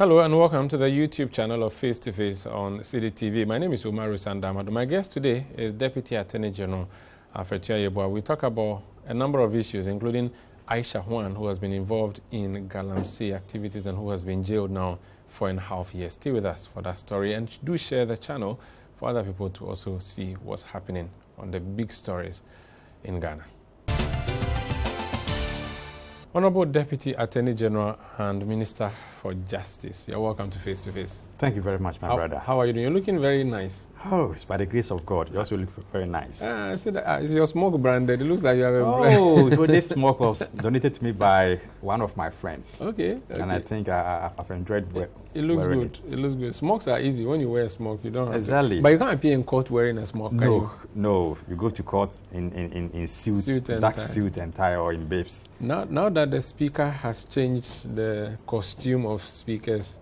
Hello and welcome to the YouTube channel of Face to Face on CDTV. My name is Umaru, Sanda, Amadu. My guest today is Deputy Attorney General Alfred Tuah-Yeboah. We talk about a number of issues, including Aisha Juan, who has been involved in Galamsey activities and who has been jailed now for 4.5 years. Stay with us for that story and do share the channel for other people to also see what's happening on the big stories in Ghana. Honorable Deputy Attorney General and Minister for Justice, you're welcome to Face to Face. Thank you very much, my brother. How are you doing? You're looking very nice. Oh, it's by the grace of God. You also look very nice. I see that. Is your smoke branded? It looks like you have a Oh, so this smoke was donated to me by one of my friends. Okay. And I think I've enjoyed it looks good. It looks good. Smokes are easy. When you wear a smoke, you don't have Exactly. to. But you can't appear in court wearing a smoke, can you? No. You go to court in suit and dark tie. Suit and tie, or in babes. Now that the speaker has changed the costume of speakers,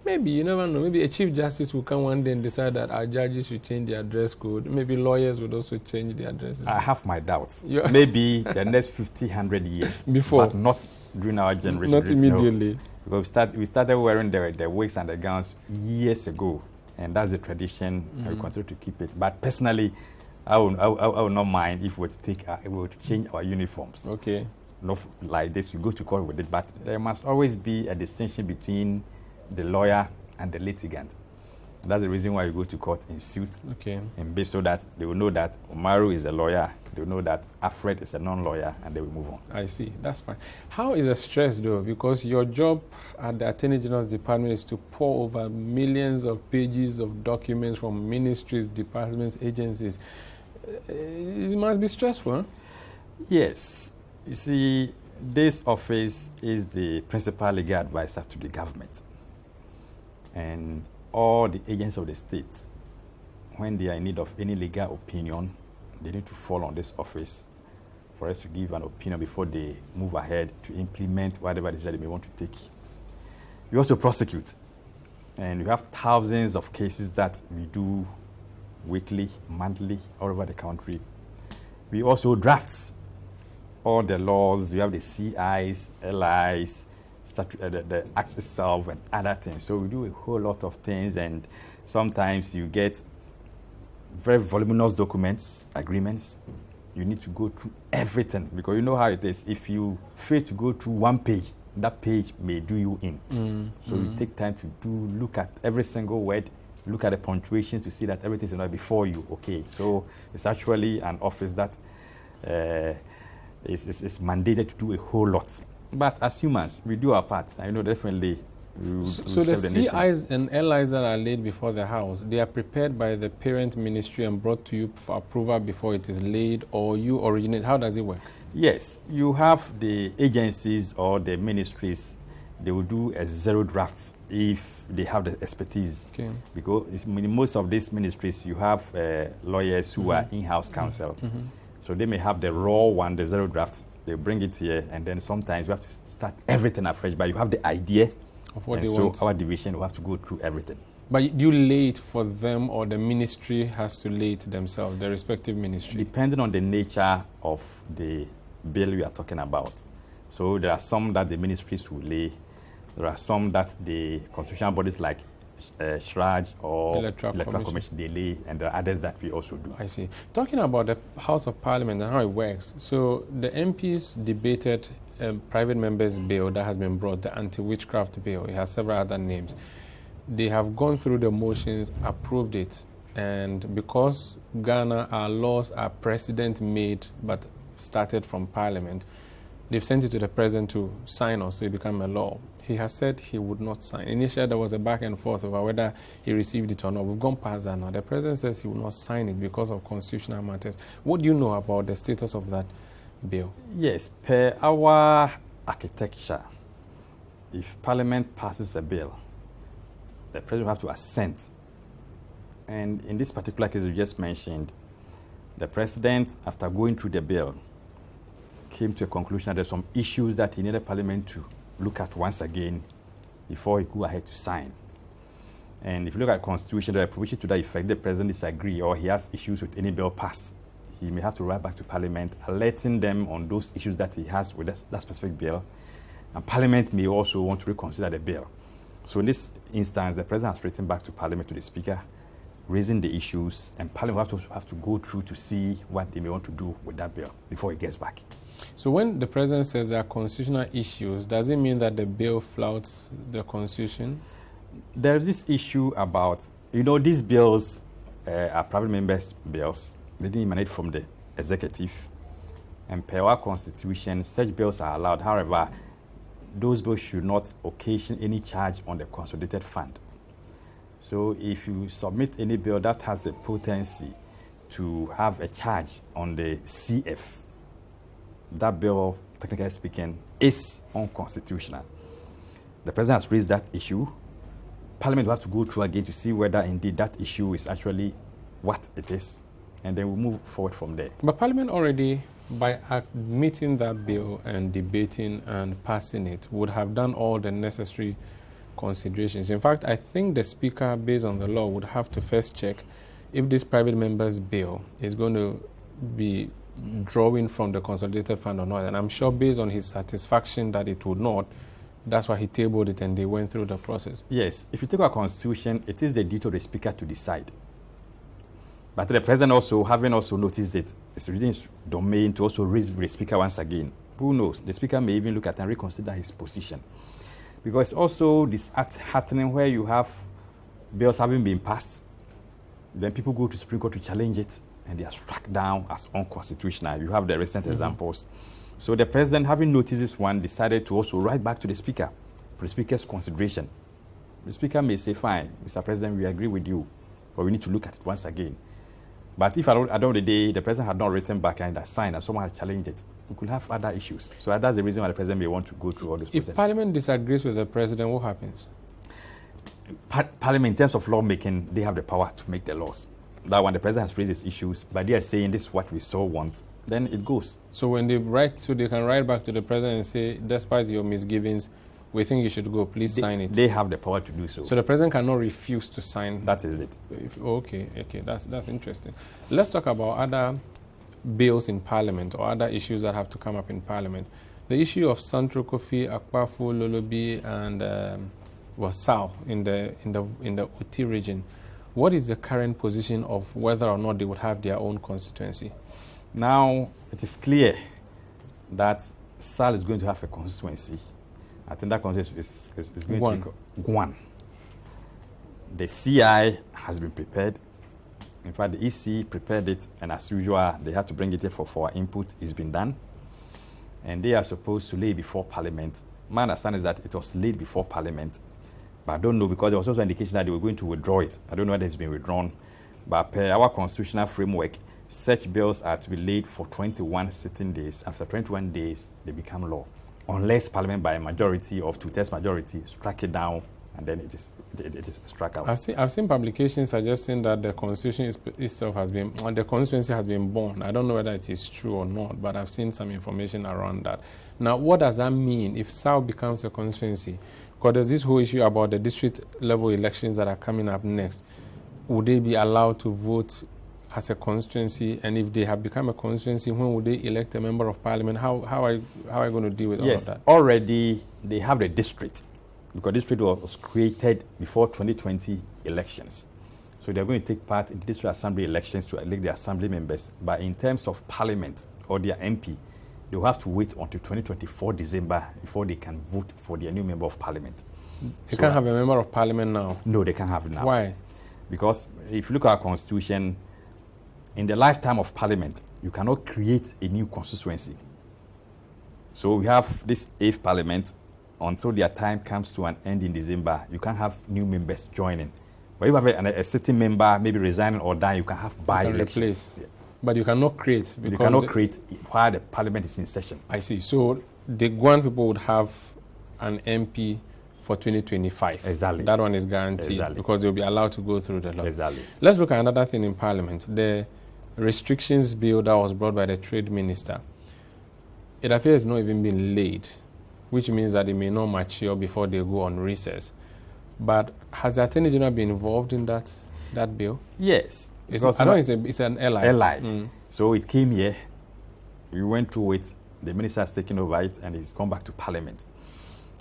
maybe, you never know, maybe a Chief Justice will come one day and decide that our judges should change their dress code. Maybe lawyers would also change their dresses. I have my doubts. Maybe the next 50, 100 years. Before. But not during our generation. Not immediately. No. Because we started wearing the wigs and the gowns years ago. And that's the tradition, and we continue to keep it. But personally, I will not mind if we would change our uniforms. Okay. Not like this, we go to court with it. But there must always be a distinction between the lawyer and the litigant. And that's the reason why you go to court in suit, in base, so that they will know that Umaru is a lawyer, they will know that Alfred is a non-lawyer, and they will move on. I see. That's fine. How is the stress, though? Because your job at the Attorney General's Department is to pour over millions of pages of documents from ministries, departments, agencies. It must be stressful, huh? Yes. You see, this office is the principal legal advisor to the government. And all the agents of the state, when they are in need of any legal opinion, they need to fall on this office for us to give an opinion before they move ahead to implement whatever it is that they may want to take. We also prosecute. And we have thousands of cases that we do weekly, monthly, all over the country. We also draft all the laws. We have the CIs, LIs, the act itself and other things. So we do a whole lot of things, and sometimes you get very voluminous documents, agreements. You need to go through everything, because you know how it is. If you fail to go through one page, that page may do you in. So you take time to look at every single word, look at the punctuation to see that everything is in order before you. Okay, so it's actually an office that is mandated to do a whole lot. But as humans, we do our part. I know definitely. So the CIs and LIs that are laid before the House, they are prepared by the parent ministry and brought to you for approval before it is laid, or you originate? How does it work? Yes, you have the agencies or the ministries. They will do a zero draft if they have the expertise. Okay. Because in most of these ministries, you have lawyers who are in-house counsel. So they may have the raw one, the zero draft. They bring it here, and then sometimes you have to start everything afresh. But you have the idea of what they want. So our division will have to go through everything. But you lay it for them, or the ministry has to lay it themselves, the respective ministry? Depending on the nature of the bill we are talking about. So there are some that the ministries will lay. There are some that the constitutional bodies like Shraj or Electoral Commission, they lay, and there are others that we also do. I see. Talking about the House of Parliament and how it works, so the MPs debated a private member's bill that has been brought, the anti-witchcraft bill. It has several other names. They have gone through the motions, approved it, and because Ghana, our laws are president-made but started from Parliament, they've sent it to the president to sign on, so it become a law. He has said he would not sign. Initially, there was a back and forth over whether he received it or not. We've gone past that now. The president says he will not sign it because of constitutional matters. What do you know about the status of that bill? Yes, per our architecture, if Parliament passes a bill, the president will have to assent. And in this particular case you just mentioned, the president, after going through the bill, came to a conclusion that there's some issues that he needed Parliament to look at once again before he go ahead to sign. And if you look at the Constitution, there are provisions to that effect. The president disagrees or he has issues with any bill passed, he may have to write back to Parliament, alerting them on those issues that he has with that specific bill. And Parliament may also want to reconsider the bill. So in this instance, the president has written back to Parliament, to the Speaker, raising the issues, and Parliament will have to go through to see what they may want to do with that bill before it gets back. So when the president says there are constitutional issues, does it mean that the bill flouts the Constitution? There is this issue about, these bills are private members' bills. They didn't emanate from the executive. And per our Constitution, such bills are allowed. However, those bills should not occasion any charge on the consolidated fund. So if you submit any bill that has the potency to have a charge on the CF, that bill, technically speaking, is unconstitutional. The president has raised that issue. Parliament will have to go through again to see whether indeed that issue is actually what it is, and then we'll move forward from there. But Parliament already, by admitting that bill and debating and passing it, would have done all the necessary considerations. In fact, I think the Speaker, based on the law, would have to first check if this private member's bill is going to be drawing from the consolidated fund or not. And I'm sure based on his satisfaction that it would not, that's why he tabled it and they went through the process. Yes, if you take our Constitution, it is the duty of the Speaker to decide. But the President also, having also noticed it, it's within his domain to also raise the Speaker once again. Who knows? The Speaker may even look at and reconsider his position. Because also this happening where you have bills having been passed, then people go to Supreme Court to challenge it, and they are struck down as unconstitutional. You have the recent examples. So the President, having noticed this one, decided to also write back to the Speaker for the Speaker's consideration. The Speaker may say, fine, Mr. President, we agree with you, but we need to look at it once again. But if at the end of the day, the President had not written back and signed and someone had challenged it, we could have other issues. So that's the reason why the President may want to go through all this process. If Parliament disagrees with the President, what happens? Parliament, in terms of lawmaking, they have the power to make the laws. That when the President has raised his issues, but they are saying this is what we so want, then it goes. So when they write, so they can write back to the President and say, despite your misgivings, we think you should go, please sign it. They have the power to do so. So the President cannot refuse to sign. That is it. Okay, that's interesting. Let's talk about other bills in Parliament or other issues that have to come up in Parliament. The issue of Santro Kofi, Akwafu, Lolobi, and Wasau in the Uti region. What is the current position of whether or not they would have their own constituency? Now, it is clear that SAL is going to have a constituency. I think that constituency is going to be Guan. The CI has been prepared. In fact, the EC prepared it, and as usual, they had to bring it here for our input. It's been done. And they are supposed to lay before Parliament. My understanding is that it was laid before Parliament. But I don't know, because there was also an indication that they were going to withdraw it. I don't know whether it's been withdrawn. But per our constitutional framework, such bills are to be laid for 21 sitting days. After 21 days, they become law. Unless Parliament, by a majority of 2/3 majority, strike it down, and then it is struck out. I've seen publications suggesting that the Constitution itself has been, the constituency has been born. I don't know whether it is true or not, but I've seen some information around that. Now, what does that mean if South becomes a constituency? Because there's this whole issue about the district level elections that are coming up next. Would they be allowed to vote as a constituency? And if they have become a constituency, when would they elect a member of Parliament? How are you going to deal with all of that? Yes, already they have the district, because district was created before 2020 elections. So they're going to take part in district assembly elections to elect their assembly members. But in terms of Parliament or their MP, they'll have to wait until 2024 December before they can vote for their new member of Parliament. They can't have a member of Parliament now? No, they can't have it now. Why? Because if you look at our Constitution, in the lifetime of Parliament, you cannot create a new constituency. So we have this 8th Parliament. Until their time comes to an end in December, you can't have new members joining. But if you have a sitting member maybe resigning or dying, you can have by-elections. Yeah. But you cannot create. You cannot create while the Parliament is in session. I see. So the Guan people would have an MP for 2025. Exactly. That one is guaranteed. Exactly. Because they'll be allowed to go through the law. Exactly. Let's look at another thing in Parliament. The restrictions bill that was brought by the Trade Minister. It appears it's not even been laid, which means that it may not mature before they go on recess. But has the Attorney General been involved in that bill? Yes. I know it's an ally. Ally. So it came here, we went through it, the minister has taken over it, and it's gone back to Parliament.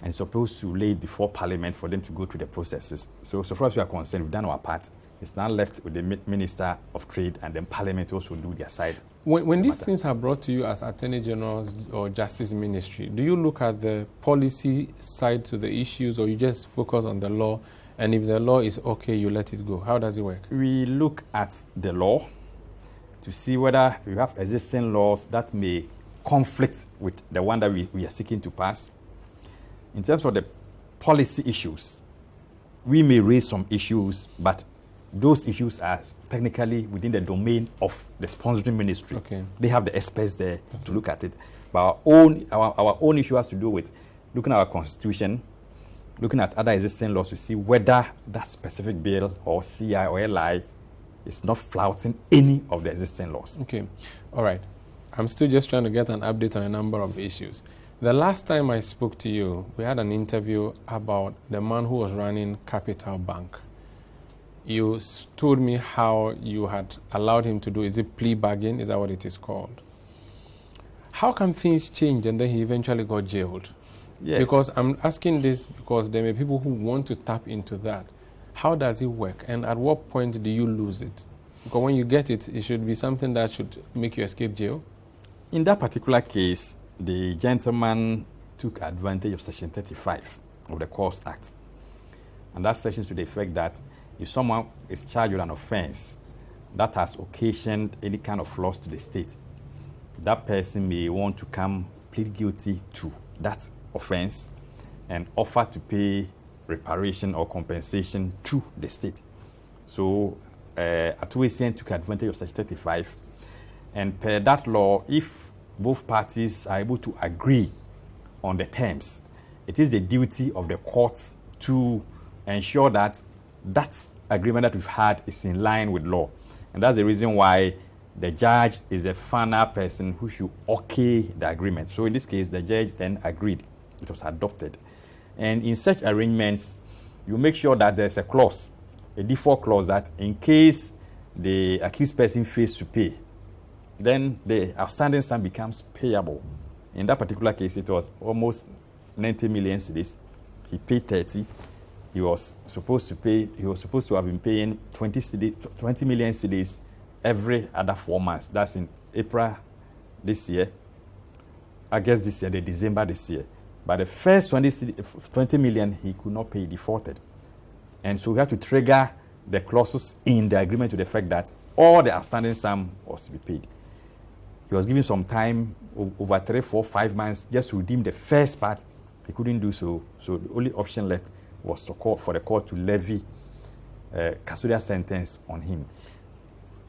and supposed to lay it before Parliament for them to go through the processes. So far as we are concerned, we've done our part. It's now left with the Minister of Trade, and then Parliament also do their side. When these things are brought to you as Attorney General or Justice Ministry, do you look at the policy side to the issues, or you just focus on the law, and if the law is okay, you let it go? How does it work? We look at the law to see whether you have existing laws that may conflict with the one that we are seeking to pass. In terms of the policy issues, we may raise some issues, but those issues are technically within the domain of the sponsoring ministry. Okay. They have the experts there to look at it. But our own issue has to do with looking at our constitution, looking at other existing laws to see whether that specific bill or CI or LI is not flouting any of the existing laws. Okay. All right. I'm still just trying to get an update on a number of issues. The last time I spoke to you, we had an interview about the man who was running Capital Bank. You told me how you had allowed him to do, is it plea bargain? Is that what it is called? How can things change and then he eventually got jailed? Yes. Because I'm asking this because there may be people who want to tap into that. How does it work? And at what point do you lose it? Because when you get it, it should be something that should make you escape jail. In that particular case, the gentleman took advantage of Section 35 of the Courts Act. And that section is to the effect that if someone is charged with an offense that has occasioned any kind of loss to the state, that person may want to come plead guilty to that offense and offer to pay reparation or compensation to the state. So Tuah-Yeboah took advantage of Section 35, and per that law, if both parties are able to agree on the terms, it is the duty of the court to ensure that that agreement that we've had is in line with law. And that's the reason why the judge is the final person who should okay the agreement. So in this case, the judge then agreed. It was adopted. And in such arrangements, you make sure that there's a clause, a default clause, that in case the accused person fails to pay, then the outstanding sum becomes payable. In that particular case, it was almost 90 million cedis. He paid 30. He was supposed to have been paying 20 million cedis every other 4 months. That's in April this year, August this year, December this year. But the first 20 million, he could not pay, defaulted. And so we have to trigger the clauses in the agreement to the effect that all the outstanding sum was to be paid. He was given some time, over 3, 4, 5 months, just to redeem the first part. He couldn't do so. So the only option left was for the court to levy a custodial sentence on him.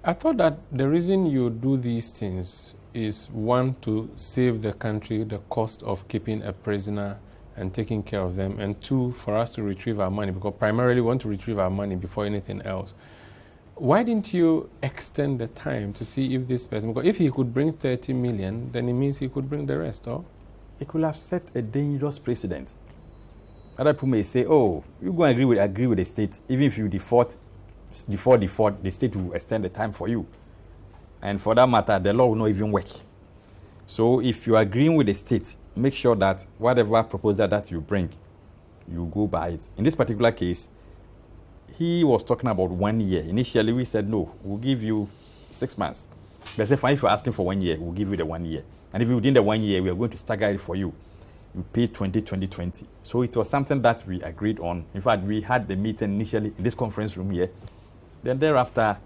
I thought that the reason you do these things is, one, to save the country the cost of keeping a prisoner and taking care of them, and two, for us to retrieve our money, because primarily we want to retrieve our money before anything else. Why didn't you extend the time to see if this person, because if he could bring 30 million, then it means he could bring the rest, or? It could have set a dangerous precedent. Other people may say, oh, you're going to agree with the state. Even if you default, the state will extend the time for you. And for that matter, the law will not even work. So if you're agreeing with the state, make sure that whatever proposal that you bring, you go by it. In this particular case, he was talking about 1 year. Initially, we said, no, we'll give you 6 months. They said, fine, if you're asking for 1 year, we'll give you the 1 year. And if within the 1 year, we are going to stagger it for you. You pay 20. So it was something that we agreed on. In fact, we had the meeting initially in this conference room here. Then thereafter,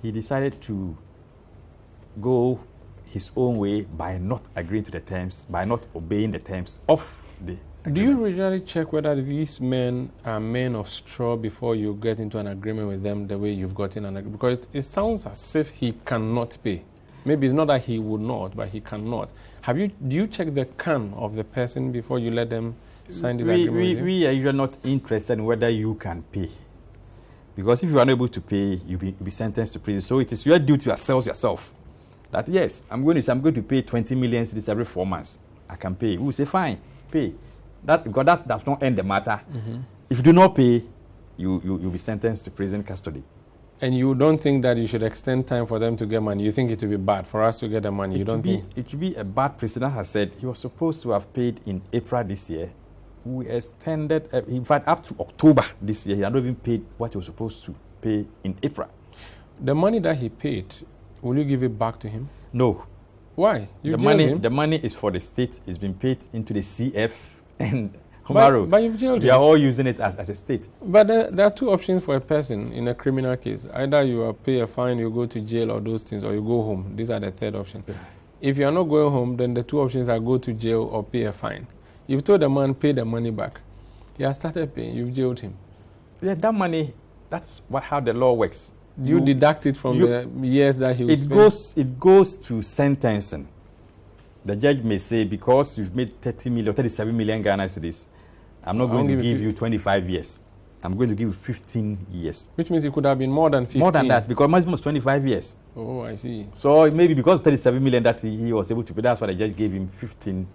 he decided to go his own way by not agreeing to the terms, by not obeying the terms of the agreement. Do you regularly check whether these men are men of straw before you get into an agreement with them the way you've gotten an agreement? Because it sounds as if he cannot pay. Maybe it's not that he would not, but he cannot. Do you check the can of the person before you let them sign this agreement with you? We are usually not interested in whether you can pay. Because if you are not able to pay, you'll be sentenced to prison. So it is your duty to assess yourself that, yes, I'm going to pay 20 million cedis every 4 months. I can pay. We will say, fine, pay. Because that does not end the matter. Mm-hmm. If you do not pay, you'll be sentenced to prison custody. And you don't think that you should extend time for them to get money? You think it would be bad for us to get the money? It should be a bad precedent. Has said he was supposed to have paid in April this year. we extended, in fact, up to October this year, he had not even paid what he was supposed to pay in April. The money that he paid, will you give it back to him? No. Why? You the money is for the state. It's been paid into the CF and Umaru. But you've jailed him. They are all using it as a state. But there are two options for a person in a criminal case. Either you pay a fine, you go to jail or those things, or you go home. These are the third option. Yeah. If you are not going home, then the two options are go to jail or pay a fine. You've told the man, pay the money back. He has started paying. You've jailed him. Yeah, that money, that's how the law works. You deduct it from the years that he was It goes to sentencing. The judge may say, because you've made 30 million, 37 million Ghana cedis, I'm not going to give you 25 years. I'm going to give you 15 years. Which means it could have been more than 15. More than that, because maximum is 25 years. Oh, I see. So maybe because 37 million that he was able to pay, that's why the judge gave him 15.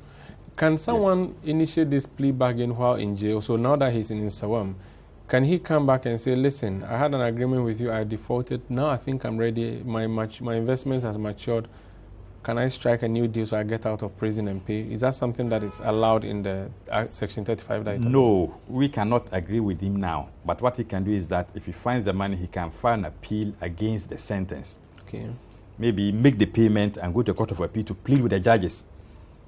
Can someone initiate this plea bargain while in jail? So now that he's in Sawam, can he come back and say, listen, I had an agreement with you, I defaulted, now I think I'm ready, my investment has matured, can I strike a new deal so I get out of prison and pay? Is that something that is allowed in the Section 35 that No, we cannot agree with him now. But what he can do is that if he finds the money, he can file an appeal against the sentence. Okay. Maybe make the payment and go to a court of appeal to plead with the judges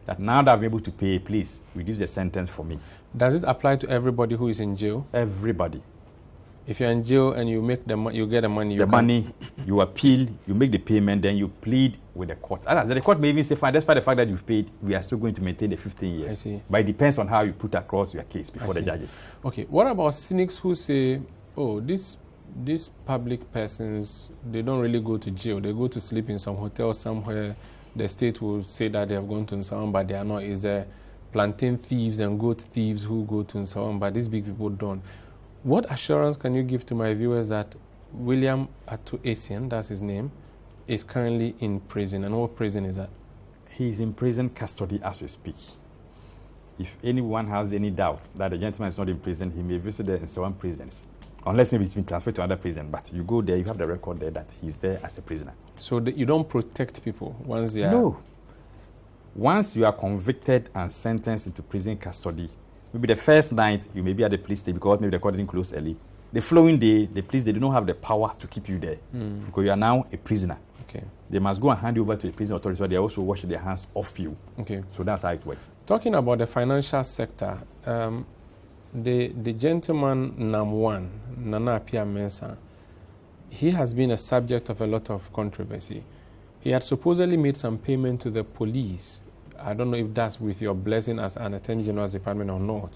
that now that I'm able to pay, please reduce the sentence for me. Does this apply to everybody who is in jail? Everybody. If you're in jail and you make you get the money. You appeal, you make the payment, then you plead with the court. The court may even say, fine, despite the fact that you've paid, we are still going to maintain the 15 years. I see. But it depends on how you put across your case before the judges. Okay. What about cynics who say, oh, these public persons, they don't really go to jail. They go to sleep in some hotel somewhere. The state will say that they have gone to Nsawam, but they are not. Is there plantain thieves and goat thieves who go to Nsawam, but these big people don't? What assurance can you give to my viewers that William Atu-Essien, that's his name, is currently in prison? And what prison is that? He's in prison custody as we speak. If anyone has any doubt that the gentleman is not in prison, he may visit the Nsawam prisons. Unless maybe he's been transferred to another prison. But you go there, you have the record there that he's there as a prisoner. So you don't protect people once they are... No. Once you are convicted and sentenced into prison custody, maybe the first night you may be at the police station because maybe the court didn't close early. The following day, the police, they do not have the power to keep you there because you are now a prisoner. Okay. They must go and hand you over to the prison authorities, so they also wash their hands off you. Okay. So that's how it works. Talking about the financial sector, the gentleman Nam1, Nana Apia Mensah, he has been a subject of a lot of controversy. He had supposedly made some payment to the police. I don't know if that's with your blessing as an Attorney General's Department or not.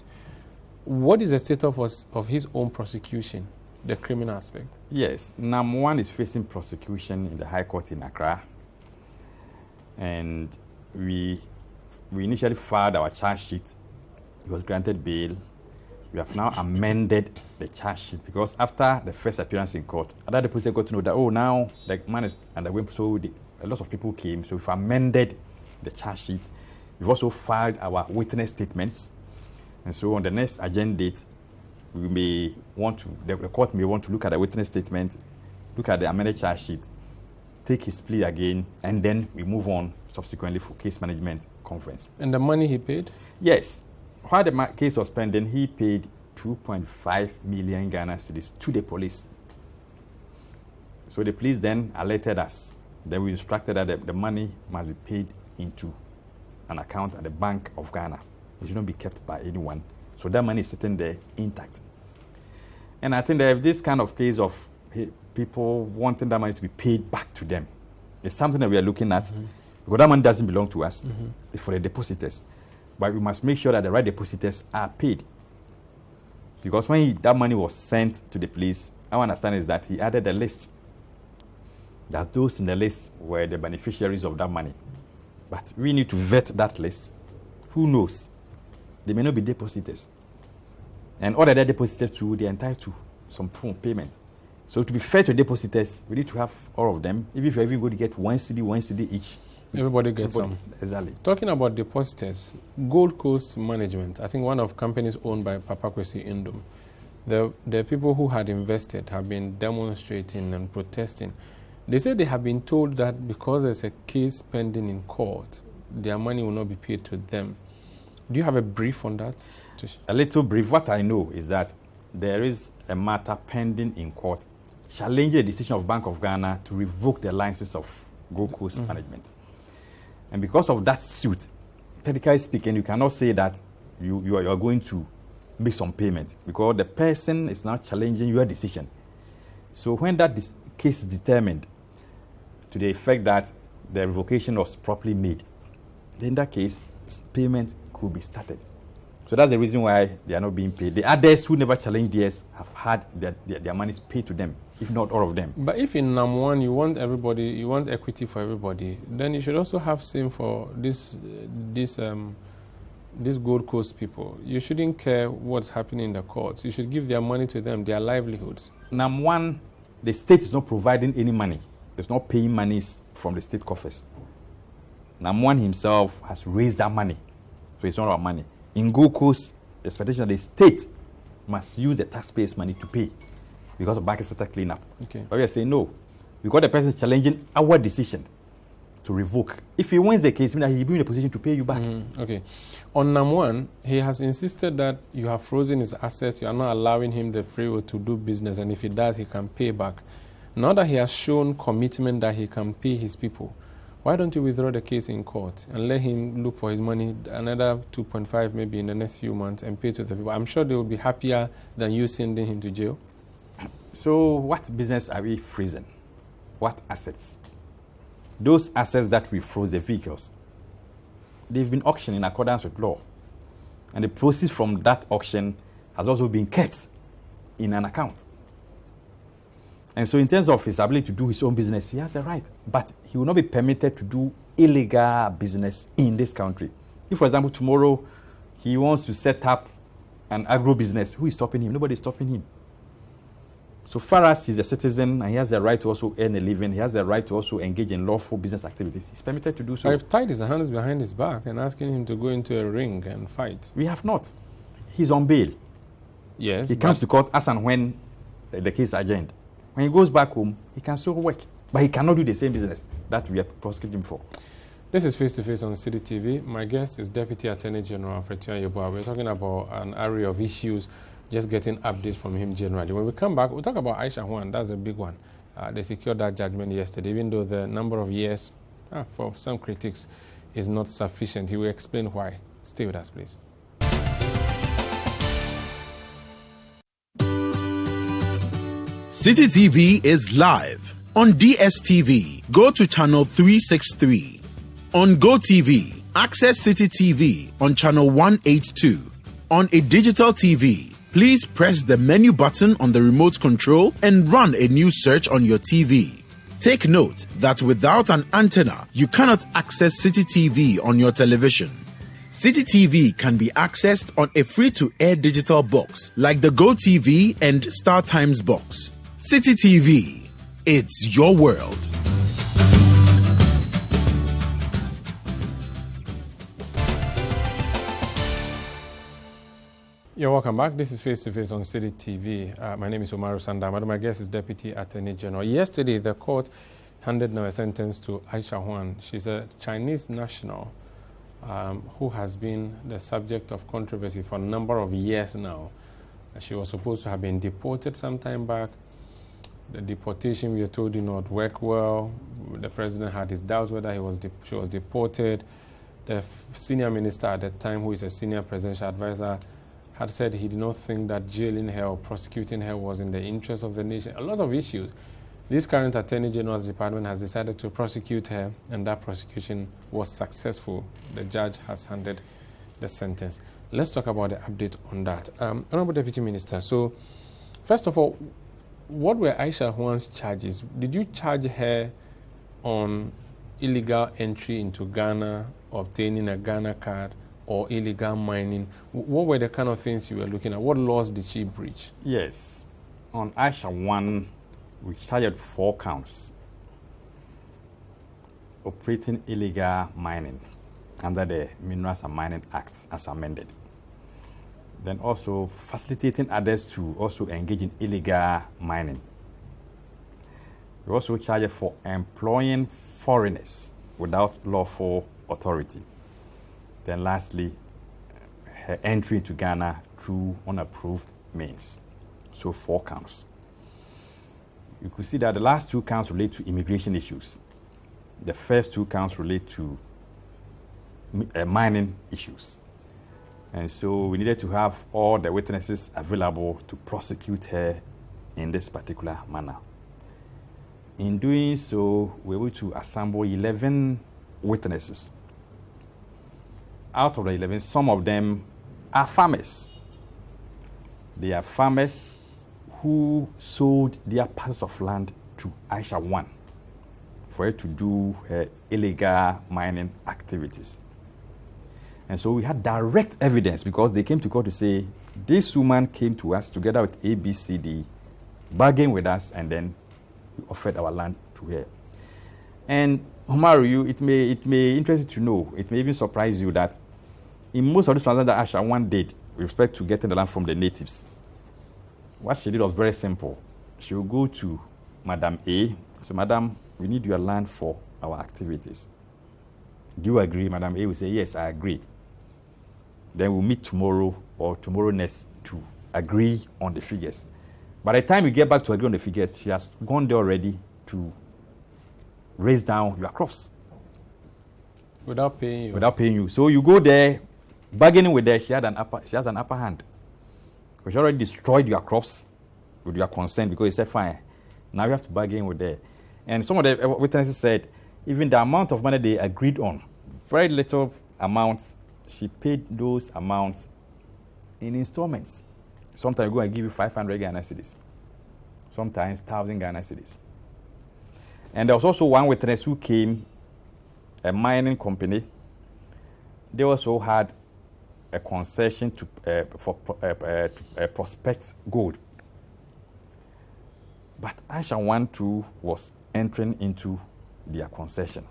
What is the status of his own prosecution, the criminal aspect? Yes, Nam1 is facing prosecution in the High Court in Accra. And we initially filed our charge sheet. He was granted bail. We have now amended the charge sheet because after the first appearance in court, other depositors got to know that, oh, now the man is undergoing, so a lot of people came. So we've amended the charge sheet. We've also filed our witness statements. And so on the next agenda date, we may want to, the court may want to look at the witness statement, look at the amended charge sheet, take his plea again, and then we move on subsequently for case management conference. And the money he paid? Yes. While the case was pending, he paid 2.5 million Ghana cedis to the police. So the police then alerted us. Then we instructed that the money must be paid into an account at the Bank of Ghana. It should not be kept by anyone. So that money is sitting there intact. And I think that if this kind of case of people wanting that money to be paid back to them, it's something that we are looking at. Because that money doesn't belong to us. It's for the depositors. But we must make sure that the right depositors are paid. Because when that money was sent to the police, our understanding is that he added a list. That those in the list were the beneficiaries of that money. But we need to vet that list. Who knows? They may not be depositors. And all that they're depositors to, they're entitled to some form of payment. So to be fair to depositors, we need to have all of them. Even if you're even going to get one CD each, everybody gets some. Exactly. Talking about depositors, Gold Coast Management, I think one of companies owned by Papa Kwesi Indom, the people who had invested have been demonstrating and protesting. They said they have been told that because there's a case pending in court, their money will not be paid to them. Do you have a brief on that? A little brief. What I know is that there is a matter pending in court challenging the decision of Bank of Ghana to revoke the license of Gold Coast management. And because of that suit, technically speaking, you cannot say that you are going to make some payment because the person is now challenging your decision. So when that case is determined to the effect that the revocation was properly made, then in that case, payment could be started. So that's the reason why they are not being paid. The others who never challenged theirs have had their monies paid to them, if not all of them. But if in NAM1 you want everybody, you want equity for everybody, then you should also have same for these Gold Coast people. You shouldn't care what's happening in the courts. You should give their money to them, their livelihoods. NAM1, the state is not providing any money. It's not paying monies from the state coffers. NAM1 himself has raised that money, so it's not our money. In Gold Coast, the expectation of the state must use the taxpayers' money to pay because of banking sector cleanup. Okay. But we are saying no, because the person is challenging our decision to revoke. If he wins the case, he'll be in a position to pay you back. Okay. On NAM1, he has insisted that you have frozen his assets, you are not allowing him the free will to do business, and if he does, he can pay back. Now that he has shown commitment that he can pay his people, why don't you withdraw the case in court and let him look for his money, another 2.5 maybe in the next few months, and pay to the people? I'm sure they will be happier than you sending him to jail. So what business are we freezing? What assets? Those assets that we froze, the vehicles, they've been auctioned in accordance with law. And the proceeds from that auction has also been kept in an account. And so in terms of his ability to do his own business, he has a right. But he will not be permitted to do illegal business in this country. If, for example, tomorrow he wants to set up an agro business, who is stopping him? Nobody is stopping him. So far as he's a citizen and he has the right to also earn a living, he has the right to also engage in lawful business activities, he's permitted to do so. I've tied his hands behind his back and asking him to go into a ring and fight. We have not. He's on bail. Yes. He comes to court as and when the case is adjourned. When he goes back home, he can still work. But he cannot do the same business that we are prosecuting him for. This is Face to Face on City TV. My guest is Deputy Attorney General Alfred Tuah-Yeboah. We're talking about an array of issues, just getting updates from him generally. When we come back, we'll talk about Aisha Juan. That's a big one. They secured that judgment yesterday, even though the number of years, for some critics, is not sufficient. He will explain why. Stay with us, please. City TV is live on DSTV. Go to channel 363. On GoTV, access City TV on channel 182. On a digital TV, please press the menu button on the remote control and run a new search on your TV. Take note that without an antenna, you cannot access City TV on your television. City TV can be accessed on a free-to-air digital box like the GoTV and Star Times box. City TV, it's your world. You're welcome back. This is Face to Face on City TV. My name is Umaru, Sanda. My guest is Deputy Attorney General. Yesterday, the court handed now a sentence to Aisha Juan. She's a Chinese national who has been the subject of controversy for a number of years now. She was supposed to have been deported some time back. The deportation, we were told, did not work well. The president had his doubts whether she was deported. The senior minister at the time, who is a senior presidential advisor, had said he did not think that jailing her or prosecuting her was in the interest of the nation. A lot of issues. This current Attorney General's department has decided to prosecute her, and that prosecution was successful. The judge has handed the sentence. Let's talk about the update on that. Honorable Deputy Minister, so first of all, what were Aisha Juan's charges? Did you charge her on illegal entry into Ghana, obtaining a Ghana card, or illegal mining? What were the kind of things you were looking at? What laws did she breach? Yes. On Aisha 1, we charged 4 counts. Operating illegal mining under the Minerals and Mining Act as amended. Then also facilitating others to also engage in illegal mining. We also charged for employing foreigners without lawful authority. Then lastly, her entry into Ghana through unapproved means. So 4 counts. You could see that the last 2 counts relate to immigration issues. The first 2 counts relate to mining issues. And so we needed to have all the witnesses available to prosecute her in this particular manner. In doing so, we were able to assemble 11 witnesses. Out of the 11, some of them are farmers. They are farmers who sold their parcels of land to Aisha 1 for her to do her illegal mining activities. And so we had direct evidence because they came to court to say, this woman came to us together with ABCD, bargained with us, and then we offered our land to her. And Umaru, it may interest you to know, it may even surprise you that in most of the transactions that Aisha 1 did with respect to getting the land from the natives, what she did was very simple. She would go to Madam A, say, Madam, we need your land for our activities. Do you agree? Madam A will say, yes, I agree. Then we'll meet tomorrow or tomorrow next to agree on the figures. By the time you get back to agree on the figures, she has gone there already to raise down your crops. Without paying you. Without paying you. So you go there, bargaining with her, she has an upper hand. Because she already destroyed your crops with your consent because you said, fine, now you have to bargain with her. And some of the witnesses said, even the amount of money they agreed on, very little amount, she paid those amounts in installments. Sometimes go and give you 500 Ghana cedis. Sometimes 1,000 Ghana cedis. And there was also one witness who came, a mining company. They also had a concession to prospect gold. But Aisha 1 too was entering into their concession.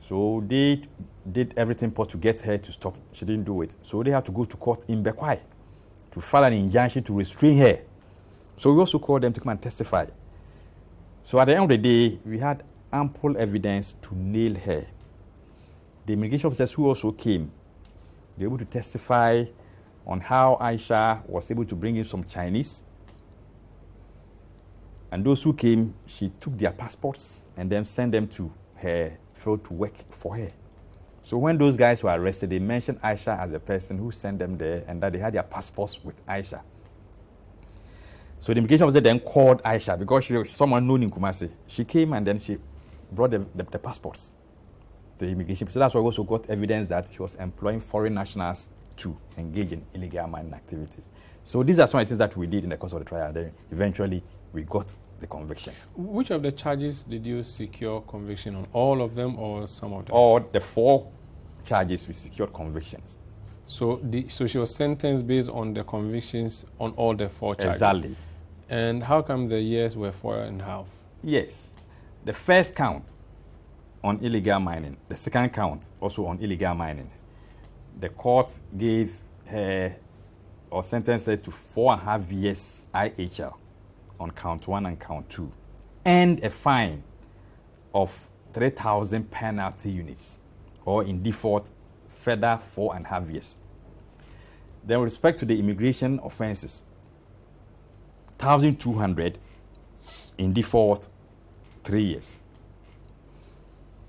So they did everything possible to get her to stop. She didn't do it. So they had to go to court in Bekwai to file an injunction to restrain her. So we also called them to come and testify. So at the end of the day, we had ample evidence to nail her. The immigration officers who also came, they were able to testify on how Aisha was able to bring in some Chinese. And those who came, she took their passports and then sent them to her field to work for her. So when those guys were arrested, they mentioned Aisha as the person who sent them there and that they had their passports with Aisha. So the immigration officer then called Aisha because she was someone known in Kumasi. She came and then she brought the passports to the immigration. So that's why we also got evidence that she was employing foreign nationals to engage in illegal mining activities. So these are some of the things that we did in the course of the trial. Then eventually we got the conviction. Which of the charges did you secure conviction on? All of them or some of them? All the 4 charges we secured convictions. So she was sentenced based on the convictions on all the 4 charges? Exactly. And how come the years were 4.5? Yes. The first count on illegal mining, the second count also on illegal mining. The court gave her or sentenced her to 4.5 years IHL on count 1 and count 2, and a fine of 3,000 penalty units, or in default, further 4.5 years. Then with respect to the immigration offenses, 1,200 in default, 3 years.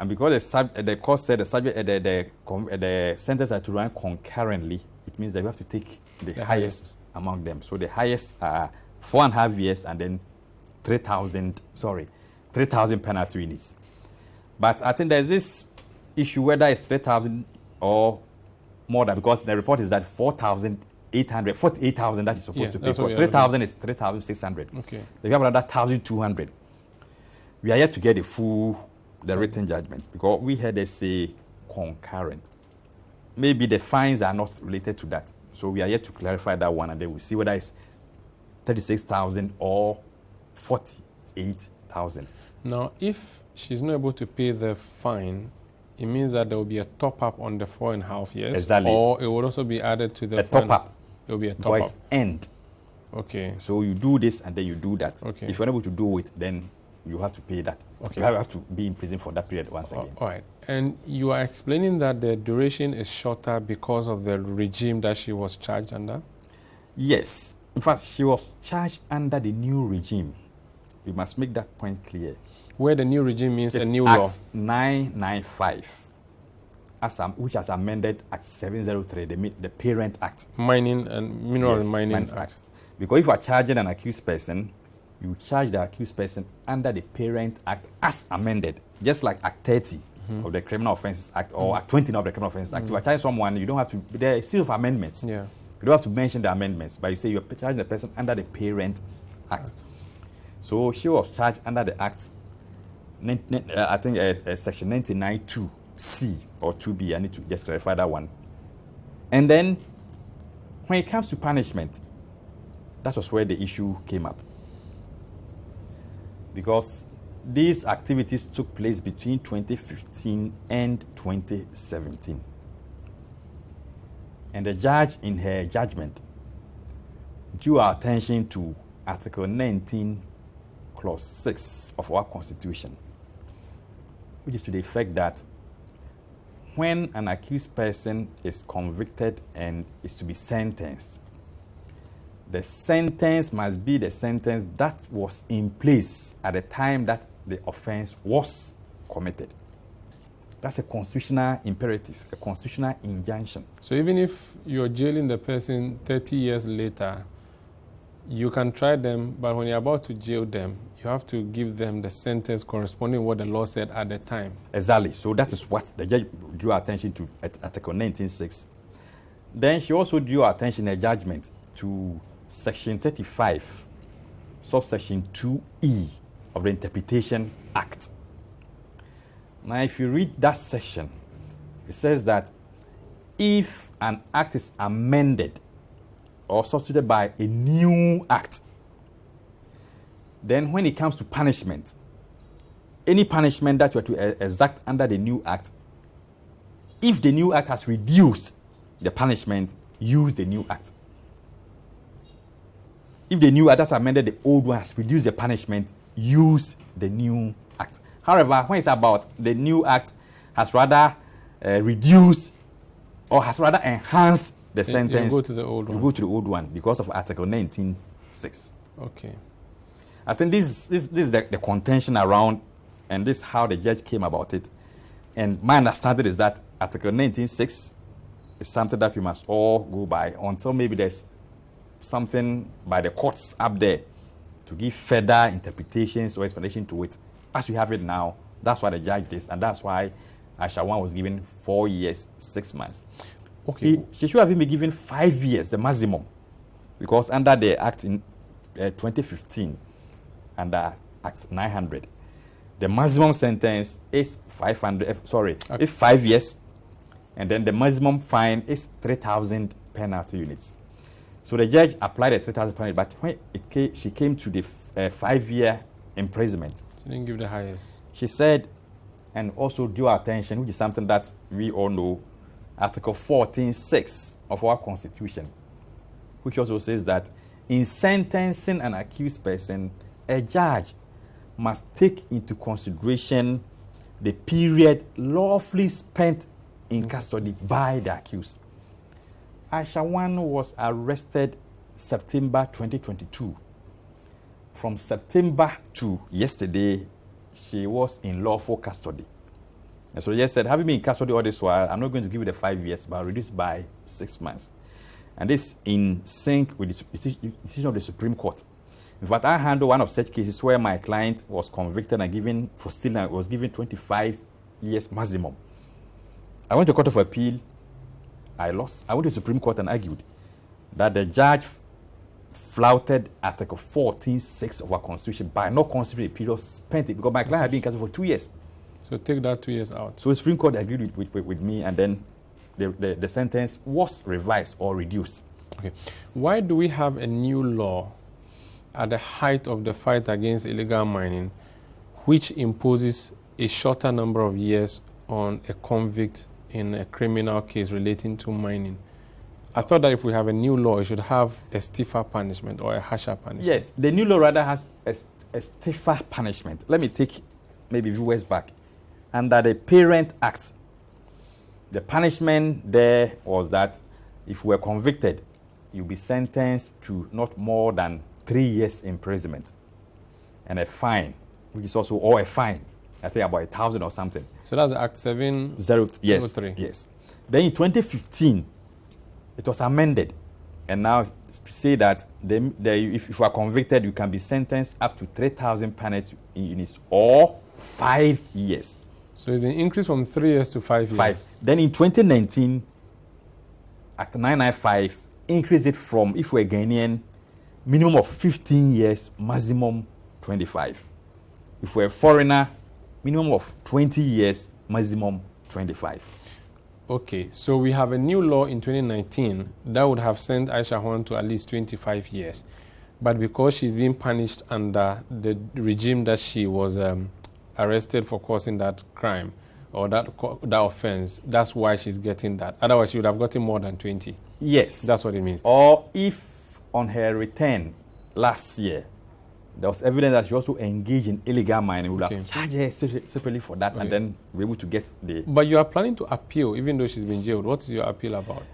And because the court said the sentence had to run concurrently, it means that you have to take the highest among them. So the highest are 4.5 years and then 3,000 penalty units. But I think there's this issue whether it's 3,000 or more than, because the report is that 48,000 that is supposed to pay. 3,000 is 3,600. Okay. They have another 1,200. We are yet to get the written judgment because we had they say concurrent. Maybe the fines are not related to that. So we are yet to clarify that one, and then we'll see whether it's 36,000 or 48,000. Now, if she's not able to pay the fine, it means that there will be a top-up on the 4.5 years. Exactly. Or it will also be added to the top-up. It will be a top-up. End. Okay. So you do this and then you do that. Okay. If you're unable to do it, then you have to pay that. Okay. You have to be in prison for that period once again. All right. And you are explaining that the duration is shorter because of the regime that she was charged under? Yes. In fact, she was charged under the new regime. We must make that point clear. Where the new regime means It's a new Act law. 995, which has amended Act 703, the Parent Act. Mining and Mineral and Mining Mines Act. Because if you are charging an accused person, you charge the accused person under the Parent Act as amended, just like Act 30 of the Criminal Offences Act or Act 20 of the Criminal Offences Act. If you are charging someone, you don't have to, there are a series of amendments. Yeah. You don't have to mention the amendments, but you say you're charging the person under the Parent Act. So she was charged under the Act, I think Section 99(2)(c) or 2B. I need to just clarify that one. And then when it comes to punishment, that was where the issue came up. Because these activities took place between 2015 and 2017. And the judge, in her judgment, drew our attention to Article 19, Clause 6 of our Constitution, which is to the effect that when an accused person is convicted and is to be sentenced, the sentence must be the sentence that was in place at the time that the offense was committed. That's a constitutional imperative, a constitutional injunction. So even if you're jailing the person 30 years later, you can try them, but when you're about to jail them, you have to give them the sentence corresponding to what the law said at the time. Exactly. So that is what the judge drew attention to at Article 19.6. Then she also drew attention in her judgment to Section 35, subsection 2E of the Interpretation Act. Now, if you read that section, it says that if an act is amended or substituted by a new act, then when it comes to punishment, any punishment that you are to exact under the new act, if the new act has reduced the punishment, use the new act. If the new act has amended the old one has reduced the punishment, use the new act. However, when it's about the new act has rather reduced or has rather enhanced the sentence, you go to the old one. You go to the old one because of Article 19.6. Okay. I think this is the contention around, and this is how the judge came about it. And my understanding is that Article 19.6 is something that we must all go by until maybe there's something by the courts up there to give further interpretations or explanation to it. As we have it now, that's why the judge did, and that's why Aisha was given 4 years, 6 months. Okay. She should have been given 5 years, the maximum, because under the Act in 2015, under Act 900, the maximum sentence is 5 years, and then the maximum fine is 3,000 penalty units. So the judge applied a 3,000 penalty, but when she came to the 5-year imprisonment, She didn't give the highest. she said, and also drew our attention, which is something that we all know, Article 14.6 of our Constitution, which also says that in sentencing an accused person, a judge must take into consideration the period lawfully spent in custody by the accused. Aisha was arrested September 2022. From September to yesterday, she was in lawful custody. And so yes said, having been in custody all this while, I'm not going to give you the 5 years, but I'll reduce by 6 months. And this in sync with the decision of the Supreme Court. In fact, I handled one of such cases where my client was convicted and given for stealing, was given 25 years maximum. I went to Court of Appeal. I lost. I went to the Supreme Court and argued that the judge flouted Article 14.6 of our Constitution by not considering the period spent it, because my client had been in custody for 2 years. So take that 2 years out. So the Supreme Court agreed with me, and then the sentence was revised or reduced. Okay. Why do we have a new law at the height of the fight against illegal mining, which imposes a shorter number of years on a convict in a criminal case relating to mining? I thought that if we have a new law, it should have a stiffer punishment or a harsher punishment. Yes, the new law rather has a stiffer punishment. Let me take maybe viewers back. Under the Parent Act, the punishment there was that if you were convicted, you'll be sentenced to not more than 3 years imprisonment and a fine, which is also, or a fine, I think about 1,000 or something. So that's Act 703. Yes, yes. Then in 2015, it was amended, and now to say that if you are convicted, you can be sentenced up to 3,000 penalty units or 5 years. So it's been increased from 3 years to 5 years. Then in 2019, Act 995 increased it from, if we're Ghanaian, minimum of 15 years, maximum 25. If we're a foreigner, minimum of 20 years, maximum 25. Okay, so we have a new law in 2019 that would have sent Aisha Juan to at least 25 years. But because she's being punished under the regime that she was arrested for causing that crime or that offense, that's why she's getting that. Otherwise, she would have gotten more than 20. Yes. That's what it means. Or if on her return last year, there was evidence that she also engaged in illegal mining, we would have charged her separately for that, and then be able to get the... But you are planning to appeal, even though she's been jailed. What is your appeal about?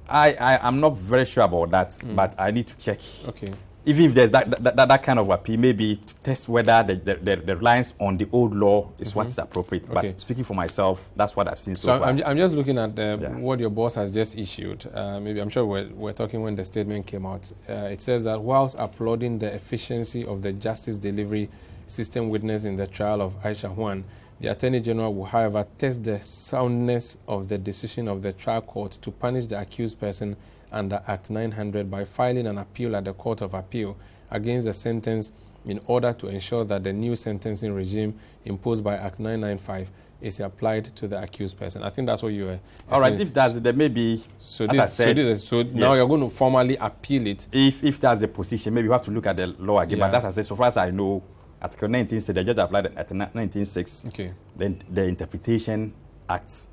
I'm not very sure about that, but I need to check. Okay. Even if there's that kind of appeal, maybe to test whether the reliance on the old law is what is appropriate. Okay. But speaking for myself, that's what I've seen so far. I'm just looking at what your boss has just issued. Maybe I'm sure we're talking when the statement came out. It says that whilst applauding the efficiency of the justice delivery system witnessed in the trial of Aisha Juan, the Attorney General will, however, test the soundness of the decision of the trial court to punish the accused person under Act 900 by filing an appeal at the Court of Appeal against the sentence in order to ensure that the new sentencing regime imposed by Act 995 is applied to the accused person. I think that's what you were... All right, if that's, there may be, so now you're going to formally appeal it. If that's the position, maybe you have to look at the law again. But as I said, so far as I know, Article 19 said the judge applied at 19.6. Okay. Then the Interpretation Act,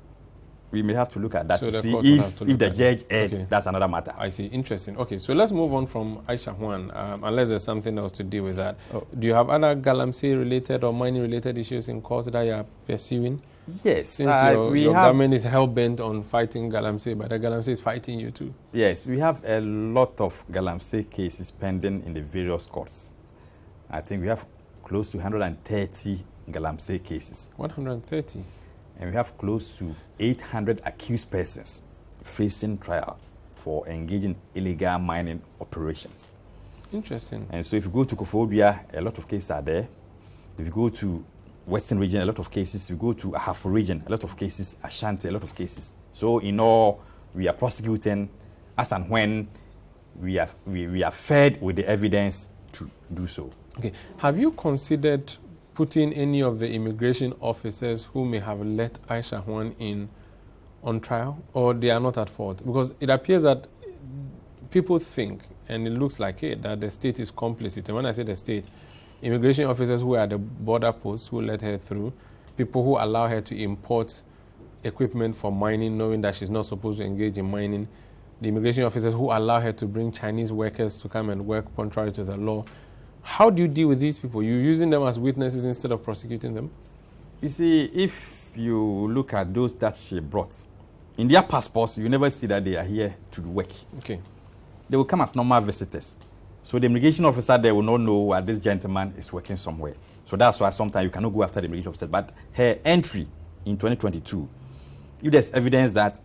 we may have to look at that so to see if the judge erred. That's another matter. I see. Interesting. Okay, so let's move on from Aisha Juan, unless there's something else to deal with that. Do you have other Galamsey-related or mining-related issues in court that you are pursuing? Yes. Since your government is hell-bent on fighting Galamsey, but the Galamsey is fighting you too. Yes, we have a lot of Galamsey cases pending in the various courts. I think we have close to 130 Galamsey cases. 130? And we have close to 800 accused persons facing trial for engaging illegal mining operations. Interesting. And so if you go to Kofobia, a lot of cases are there. If you go to Western region, a lot of cases. If you go to Ahafo region, a lot of cases. Ashanti, a lot of cases. So in all, we are prosecuting as and when we are fed with the evidence to do so. Okay. Have you considered putting any of the immigration officers who may have let Aisha Juan in on trial, or they are not at fault? Because it appears that people think, and it looks like it, that the state is complicit. And when I say the state, immigration officers who are at the border posts who let her through, people who allow her to import equipment for mining, knowing that she's not supposed to engage in mining, the immigration officers who allow her to bring Chinese workers to come and work contrary to the law. How do you deal with these people? You're using them as witnesses instead of prosecuting them? You see, if you look at those that she brought, in their passports, you never see that they are here to work. Okay. They will come as normal visitors. So the immigration officer, they will not know that this gentleman is working somewhere. So that's why sometimes you cannot go after the immigration officer. But her entry in 2022, if there's evidence that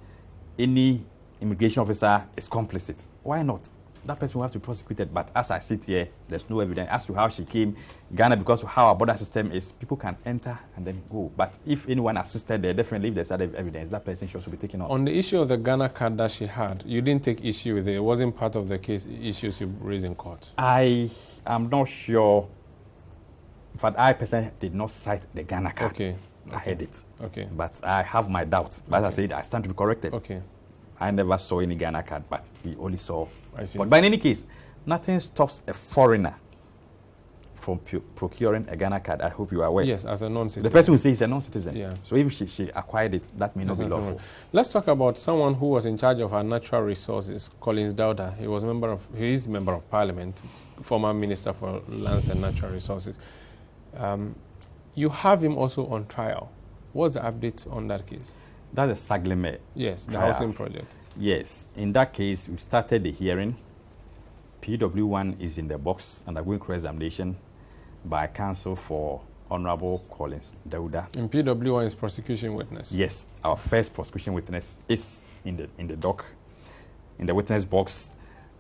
any immigration officer is complicit, why not? That person will have to be prosecuted. But as I sit here, there's no evidence as to how she came. Ghana, because of how our border system is, people can enter and then go. But if anyone assisted there, definitely if there's other evidence, that person should also be taken off. On the issue of the Ghana card that she had, you didn't take issue with it. It wasn't part of the case issues you raised in court. I am not sure. In fact, I personally did not cite the Ghana card. Okay. I heard it. Okay. But I have my doubts. But as I said, I stand to be corrected. Okay. I never saw any Ghana card, but we only saw. I see. But in any case, nothing stops a foreigner from procuring a Ghana card. I hope you are aware. Yes, as a non-citizen. The person will say he's a non-citizen. Yeah. So if she acquired it, that may not be lawful. Let's talk about someone who was in charge of our natural resources, Collins Dauda. He is member of Parliament, former Minister for Lands and Natural Resources. You have him also on trial. What's the update on that case? That's a Sagleme. Yes, the trial. housing project. Yes. In that case, we started the hearing. PW1 is in the box and undergoing cross-examination by counsel for Honorable Collins Dauda. And PW1 is prosecution witness. Yes, our first prosecution witness is in the dock, in the witness box.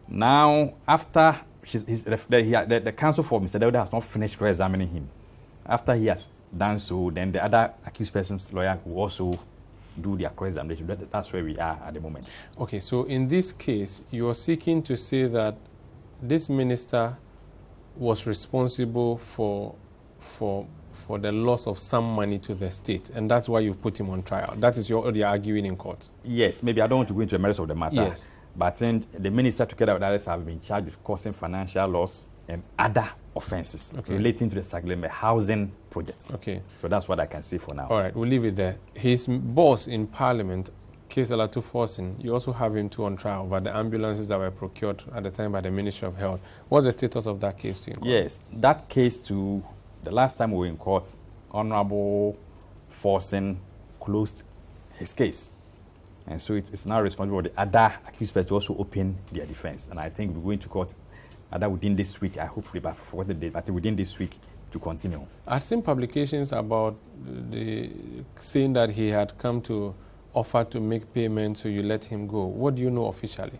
Now, after the counsel for Mr. Dauda has not finished cross-examining him. After he has done so, then the other accused person's lawyer will also do their cross-examination. That's where we are at the moment. Okay, so in this case, you are seeking to say that this minister was responsible for the loss of some money to the state, and that's why you put him on trial. That is what you're arguing in court. Yes, maybe I don't want to go into the merits of the matter. Yes. But then the minister, together with others, have been charged with causing financial loss and other offenses relating to the Sagleme housing project. Okay. So that's what I can say for now. All right, we'll leave it there. His boss in Parliament, Kesala Tuforsin, you also have him too on trial over the ambulances that were procured at the time by the Ministry of Health. What's the status of that case to you? Yes, that case too, the last time we were in court, Honorable Forsen closed his case. And so it's now responsible for the other accused persons to also open their defense. And I think we're going to court either within this week, I hopefully, but for what the date, but within this week to continue. I've seen publications about saying that he had come to offer to make payment, so you let him go. What do you know officially?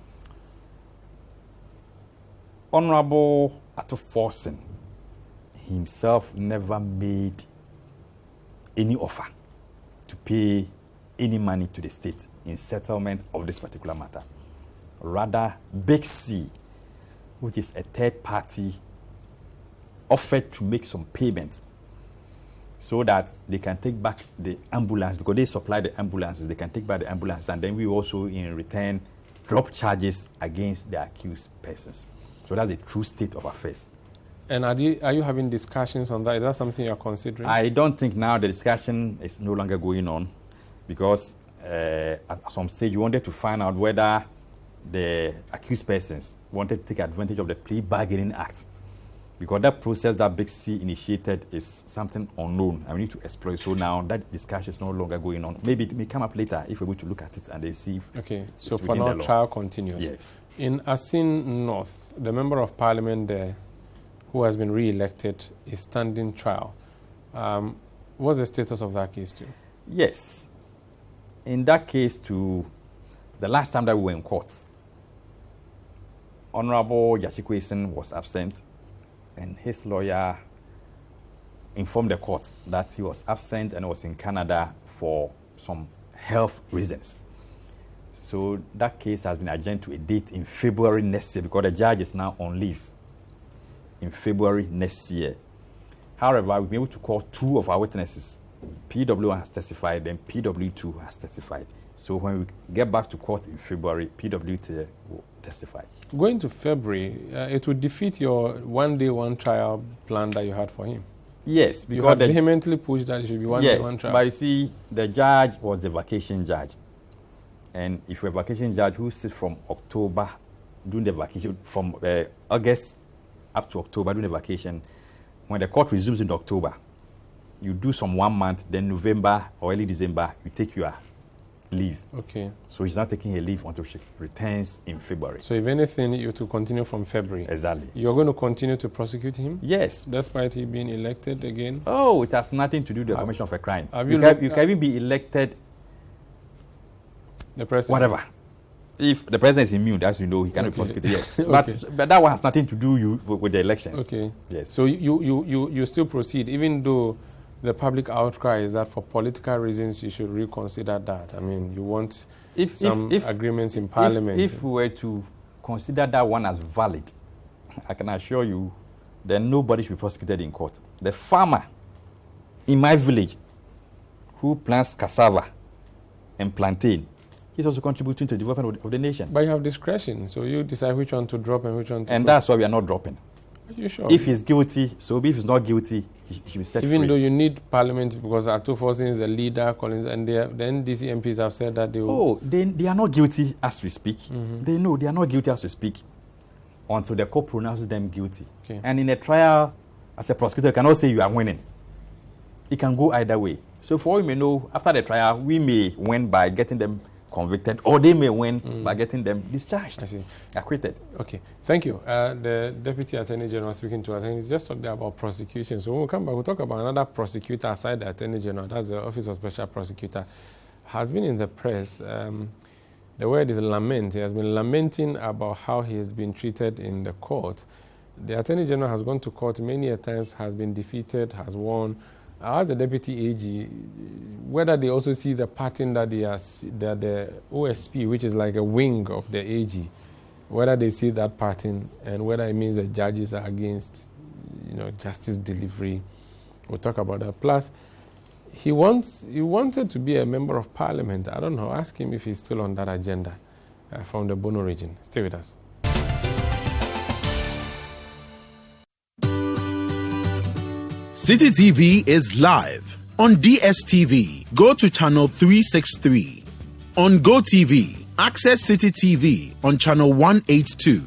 Honorable Forsen himself never made any offer to pay any money to the state in settlement of this particular matter. Rather, Big C, which is a third party, offered to make some payment so that they can take back the ambulance, because they supply the ambulances, they can take back the ambulance, and then we also in return drop charges against the accused persons. So that's the true state of affairs. And are you having discussions on that? Is that something you're considering? I don't think now the discussion is no longer going on, because at some stage you wanted to find out whether the accused persons wanted to take advantage of the Plea Bargaining Act, because that process that Big C initiated is something unknown, and we need to explore it. So now that discussion is no longer going on. Maybe it may come up later if we're going to look at it and they see if okay, so for now, trial continues. Yes. In Asin North, the member of parliament there who has been re-elected is standing trial. What's the status of that case too? Yes. In that case too, the last time that we were in court, Honorable Yachikwesin was absent, and his lawyer informed the court that he was absent and was in Canada for some health reasons. So that case has been adjourned to a date in February next year, because the judge is now on leave in February next year. However, we've been able to call two of our witnesses. PW1 has testified, then PW2 has testified. So when we get back to court in February, PW2 will testify. Going to February, it would defeat your one-day, one-trial plan that you had for him. Yes, because you had vehemently pushed that it should be one-day, one-trial. But you see, the judge was the vacation judge. And if you're a vacation judge who sits from October, during the vacation, from August up to October, during the vacation, when the court resumes in October, you do some 1 month, then November or early December, you take your leave. Okay. So he's not taking a leave until she returns in February. So if anything, you're to continue from February. Exactly. You're going to continue to prosecute him? Yes. Despite he being elected again? Oh, it has nothing to do with the commission of a crime. You can even be elected, the president, whatever. If the president is immune, as you know, he cannot be prosecuted. Yes. Okay. But that one has nothing to do with the elections. Okay. Yes. So you still proceed, even though the public outcry is that for political reasons you should reconsider that. I mean, you want some agreements in Parliament. If we were to consider that one as valid, I can assure you, then nobody should be prosecuted in court. The farmer in my village who plants cassava and plantain, he's also contributing to the development of the nation. But you have discretion, so you decide which one to drop and which one to And that's why we are not dropping. Are you sure? If he's guilty, so if he's not guilty, he should be set free. Even though you need parliament, because Atufosin is the leader, Collins, and the NDC MPs have said that they will... Oh, they are not guilty as we speak. They know they are not guilty as we speak until the court pronounces them guilty. Okay. And in a trial, as a prosecutor, you cannot say you are winning. It can go either way. So for all you may know, after the trial, we may win by getting them convicted, or they may win by getting them discharged. I see. Acquitted. Okay, thank you. The Deputy Attorney General speaking to us, and he's just talked about prosecution. So when we come back, we'll talk about another prosecutor aside the Attorney General. That's the Office of Special Prosecutor. Has been in the press. The word is lament. He has been lamenting about how he has been treated in the court. The Attorney General has gone to court many a times, has been defeated, has won. As the Deputy AG, whether they also see the pattern that they are, that the OSP, which is like a wing of the AG, whether they see that pattern and whether it means the judges are against, justice delivery. We'll talk about that. Plus, he wanted to be a member of parliament. I don't know. Ask him if he's still on that agenda from the Bono region. Stay with us. City TV is live on DSTV. Go to channel 363. On GoTV, access City TV on channel 182.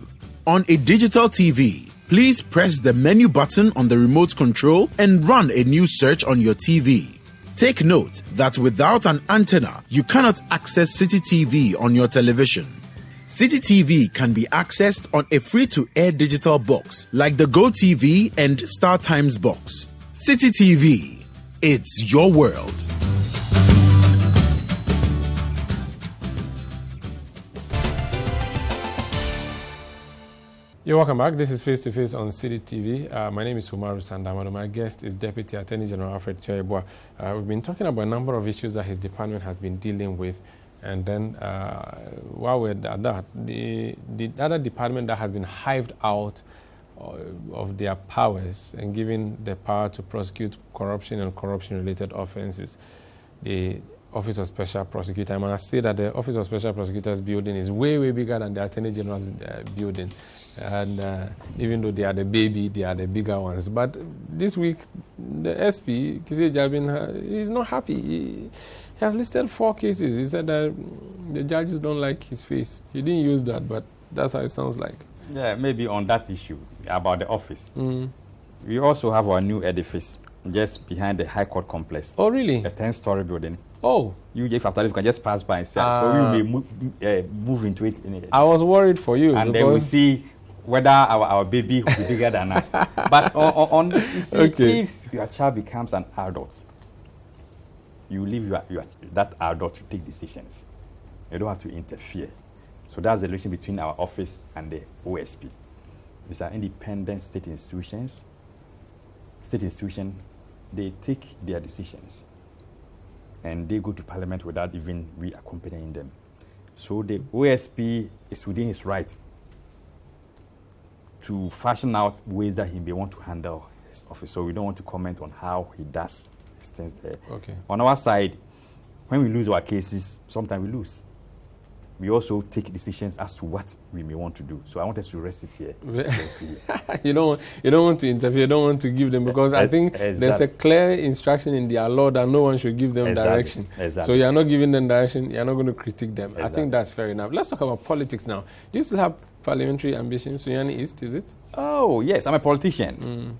On a digital TV, please press the menu button on the remote control and run a new search on your TV. Take note that without an antenna, you cannot access City TV on your television. City TV can be accessed on a free-to-air digital box like the GoTV and Star Times box. City TV, it's your world. You're welcome back. This is Face to Face on City TV. My name is Umaru, Sanda. Amadu. My guest is Deputy Attorney General Alfred Tuah-Yeboah. We've been talking about a number of issues that his department has been dealing with. And then while we're at that, the other department that has been hived out of their powers and given the power to prosecute corruption and corruption-related offenses, the Office of Special Prosecutor. I must say that the Office of Special Prosecutor's building is way, way bigger than the Attorney General's building. And even though they are the baby, they are the bigger ones. But this week, the SP, Kise Jabin, he's not happy. He has listed 4 cases. He said that the judges don't like his face. He didn't use that, but that's how it sounds like. Yeah, maybe on that issue about the office. We also have our new edifice just behind the High Court complex. Oh, really? A 10-story building. Oh. You, if after this, you can just pass by and see. So we may move into it. I was worried for you. And then we see whether our baby will be bigger than us. But you see, if your child becomes an adult, you leave that adult to take decisions. You don't have to interfere. So that's the relation between our office and the OSP. These are independent state institutions. State institutions, they take their decisions and they go to parliament without even we accompanying them. So the OSP is within his right to fashion out ways that he may want to handle his office. So we don't want to comment on how he does his things there. Okay. On our side, when we lose our cases, sometimes we lose. We also take decisions as to what we may want to do. So I want us to rest it here. You don't want to interfere, you don't want to give them, because I think there's a clear instruction in their law that no one should give them direction. So you're not giving them direction, you're not going to critique them. I think that's fair enough. Let's talk about politics now. Do you still have parliamentary ambitions? Sunyani East, is it? Oh, yes, I'm a politician.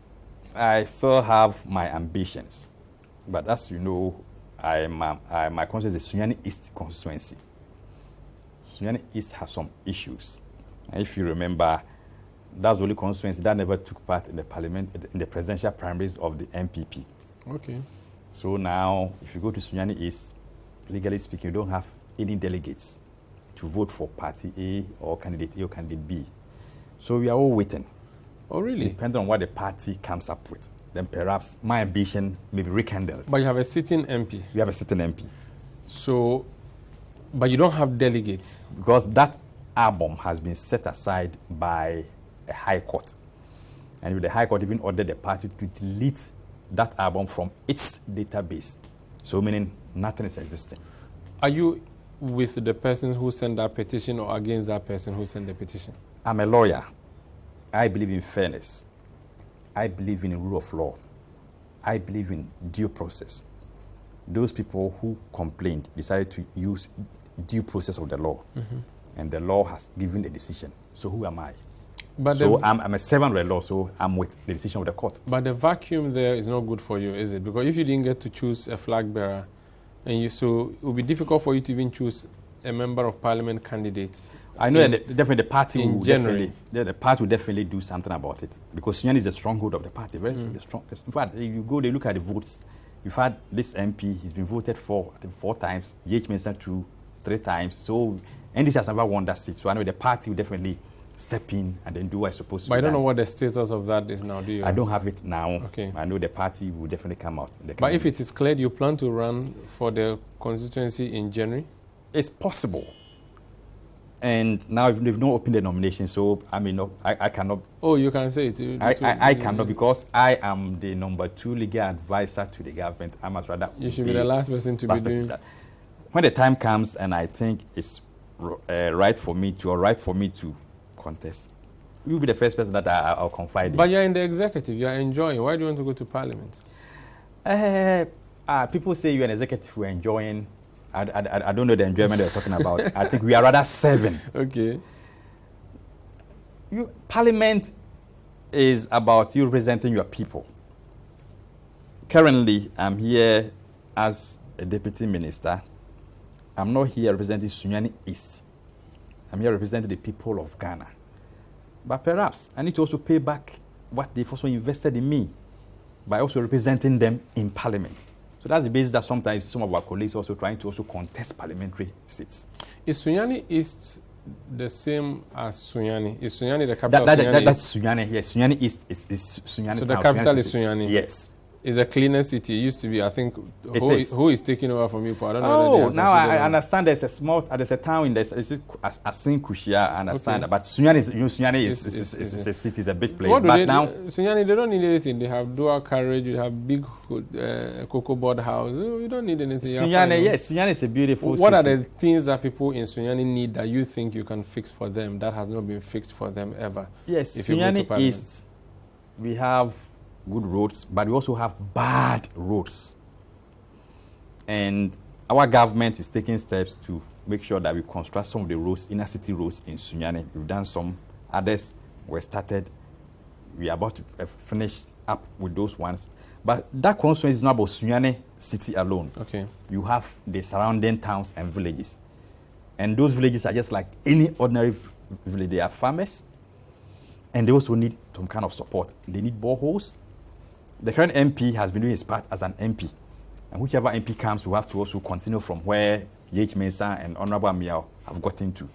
I still have my ambitions. But as you know, my constituency is the Sunyani East constituency. Sunyani East has some issues. And if you remember, that's the only constituency that never took part in the parliament, in the presidential primaries of the MPP. Okay. So now, if you go to Sunyani East, legally speaking, you don't have any delegates to vote for party A or candidate A or candidate B. So we are all waiting. Oh, really? Depending on what the party comes up with. Then perhaps my ambition may be rekindled. But you have a sitting MP. We have a sitting MP. So, but you don't have delegates. Because that album has been set aside by a high court. And the high court even ordered the party to delete that album from its database. So meaning nothing is existing. Are you with the person who sent that petition or against that person who sent the petition? I'm a lawyer. I believe in fairness. I believe in the rule of law. I believe in due process. Those people who complained decided to use due process of the law. And the law has given the decision. So who am I? But so I'm a servant of the law, so I'm with the decision of the court. But the vacuum there is not good for you, is it? Because if you didn't get to choose a flag bearer, and so it would be difficult for you to even choose a member of parliament candidate. I know that definitely the party will January. the party will definitely do something about it, because Sunyani is a stronghold of the party. Very strong. In fact, you go, they look at the votes. You've had this MP, he's been voted for, I think, 4 times, H. Mensah 3 times. So, and this has never won that seat. So I know the party will definitely step in and then do what it's supposed to do. But I don't know what the status of that is now, do you? I don't have it now. Okay. I know the party will definitely come out. But if it is cleared, you plan to run for the constituency in January? It's possible. And now they've not opened the nomination, so I mean, no, I cannot. Oh, you can say it. I cannot, because I am the number 2 legal advisor to the government. I must rather. You should be the last person to be doing that. When the time comes, and I think it's right for me to contest, you'll be the first person that I'll confide in. But you're in the executive. You're enjoying. Why do you want to go to parliament? People say you're an executive. We're enjoying. I don't know the enjoyment they're talking about. I think we are rather serving. Okay. Parliament is about you representing your people. Currently, I'm here as a deputy minister. I'm not here representing Sunyani East. I'm here representing the people of Ghana. But perhaps I need to also pay back what they've also invested in me by also representing them in parliament. So that's the basis that sometimes some of our colleagues also trying to also contest parliamentary seats. Is Sunyani East the same as Sunyani? Is Sunyani the capital of Sunyani? That's Sunyani, yes. Sunyani East is Sunyani. So the capital is Sunyani? Yes. It's a cleaner city. It used to be, I think, who is taking over from you? I don't know. Oh, now I understand there's a town in this, Asin Kushia, I understand. Okay. But Sunyani is a city, it's a big place. But now Sunyani, they don't need anything. They have dual carriage, you have big cocoa board house. You don't need anything. Sunyani, yes, Sunyani is a beautiful city. What are the things that people in Sunyani need that you think you can fix for them that has not been fixed for them ever? Yes, Sunyani East, we have good roads, but we also have bad roads. And our government is taking steps to make sure that we construct some of the roads, inner city roads in Sunyani. We've done some, others were started. We are about to finish up with those ones. But that constituency is not about Sunyani city alone. Okay. You have the surrounding towns and villages. And those villages are just like any ordinary village. They are farmers, and they also need some kind of support. They need boreholes. The current MP has been doing his part as an MP. And whichever MP comes, we have to also continue from where H. Mensah and Honorable Miao have gotten to.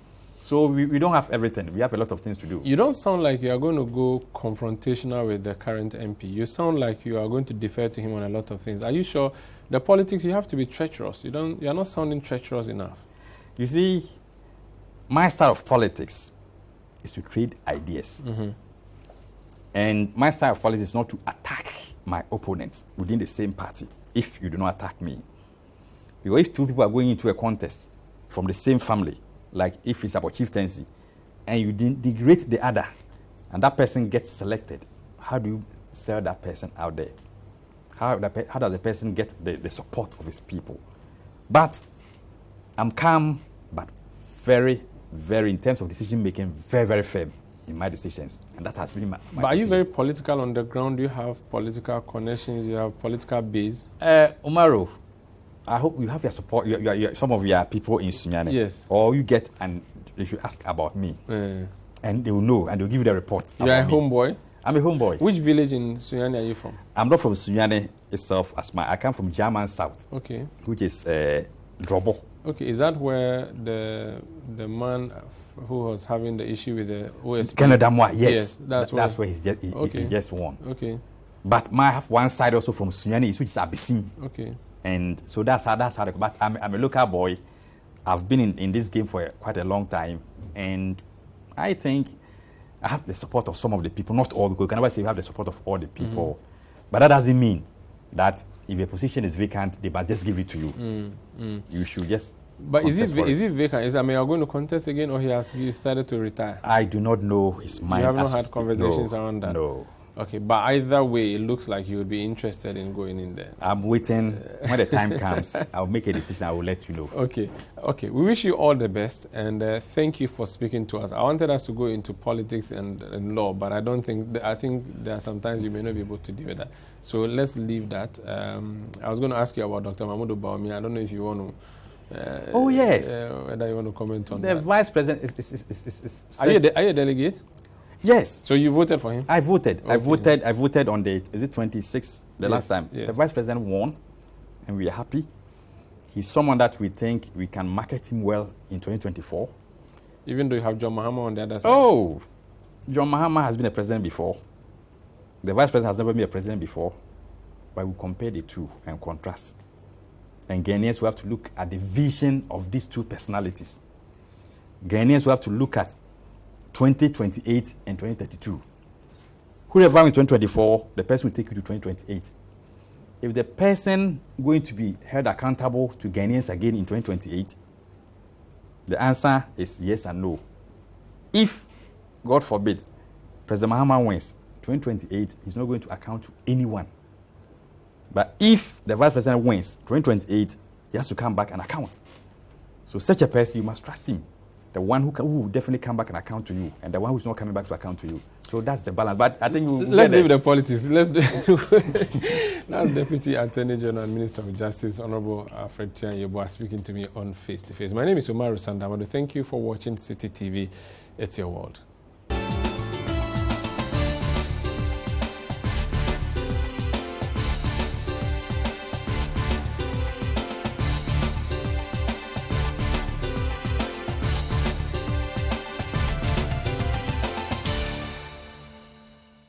So we don't have everything. We have a lot of things to do. You don't sound like you are going to go confrontational with the current MP. You sound like you are going to defer to him on a lot of things. Are you sure? The politics, you have to be treacherous. You are not sounding treacherous enough. You see, my style of politics is to trade ideas. And my style of politics is not to attack my opponents within the same party if you do not attack me. Because if 2 people are going into a contest from the same family, like if it's about chieftaincy, and you degrade the other, and that person gets selected, how do you sell that person out there? How does the person get the support of his people? But I'm calm, but very, very, in terms of decision making, very, very firm in my decisions, and that has been my But are you very political on the ground? Do you have political connections? You have political base? Umaru, I hope you have your support. Some of your people in Sunyani. Yes. Or you get, and they should ask about me, and they will know, and they'll give you the report. You are a homeboy? I'm a homeboy. Which village in Sunyani are you from? I'm not from Sunyani itself. I come from German South. Okay. Which is Drobo. Okay, is that where the man who was having the issue with the OSP? Canada, yes. That's where he just won. Okay. But I have one side also from Sunyani, which is Abysin. Okay. And so that's how. But I'm a local boy. I've been in this game for quite a long time, and I think I have the support of some of the people, not all, because you can never say you have the support of all the people. But that doesn't mean that if a position is vacant, they must just give it to you. You should just. But is it vacant? Are you going to contest again, or he has decided to retire? I do not know his mind. You have not had conversations around that? No. Okay, but either way, it looks like you would be interested in going in there. I'm waiting. When the time comes, I'll make a decision. I will let you know. Okay. We wish you all the best, and thank you for speaking to us. I wanted us to go into politics and law, but I think there are sometimes you may not be able to deal with that. So let's leave that. I was going to ask you about Dr. Amadu. I don't know if you want to. Oh yes. Whether you want to comment on the that. vice president is Are you a delegate? Yes. So you voted for him? I voted. Okay. I voted on the, is it 26th, the last time? Yes. The vice president won, and we are happy. He's someone that we think we can market him well in 2024. Even though you have John Mahama on the other side? Oh, John Mahama has been a president before. The vice president has never been a president before. But we compare the two and contrast. And Ghanaians will have to look at the vision of these two personalities. Ghanaians will have to look at 2028 and 2032. Whoever in 2024, the person will take you to 2028. If the person going to be held accountable to Ghanaians again in 2028, the answer is yes and no. If, God forbid, President Mahama wins 2028, he's not going to account to anyone. But if the vice president wins 2028, he has to come back and account. So such a person, you must trust him. The one who will definitely come back and account to you, and the one who's not coming back to account to you. So that's the balance. But I think let's leave the politics. That's Deputy Attorney General and Minister of Justice, Honorable Alfred Tuah-Yeboah, speaking to me on Face to Face. My name is Umaru Sanda. Amadu. Thank you for watching City TV. It's your world.